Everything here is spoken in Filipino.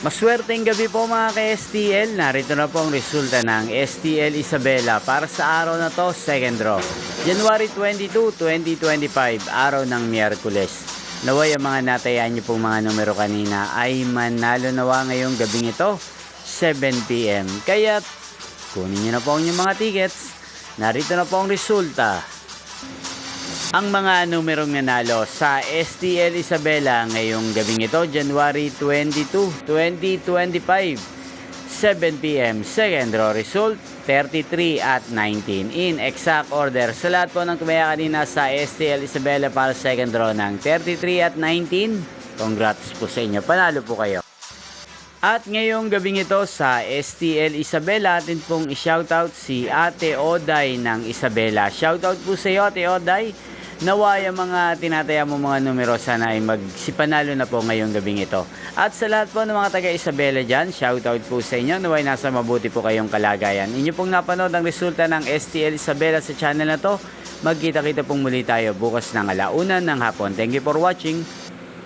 Maswerteng gabi po mga ka-STL. Narito na po ang resulta ng STL Isabela para sa araw na to, second draw. January 22, 2025, araw ng Miyerkules. Naway ang mga natayaan niyo pong mga numero kanina ay manalo nawa ngayong gabing ito, 7 PM. Kaya kunin niyo na po ang inyong mga tickets. Narito na po ang resulta. Ang mga numerong nanalo sa STL Isabela ngayong gabing ito, January 22, 2025, 7 PM. Second draw result, 33 at 19. In exact order, sa lahat po ng tumaya kanina sa STL Isabela para second draw ng 33 at 19, congrats po sa inyo. Panalo po kayo. At ngayong gabing ito sa STL Isabela, atin pong i-shoutout si Ate Oday ng Isabela. Shoutout po sa iyo, Ate Oday. Naway ang mga tinataya mo mga numero sana ay magsipanalo na po ngayong gabing ito. At sa lahat po ng mga taga Isabela dyan, shoutout po sa inyo. Naway nasa mabuti po kayong kalagayan. Inyo pong napanood ang resulta ng STL Isabela sa channel na to. Magkita-kita pong muli tayo bukas ng 1:00 ng hapon. Thank you for watching.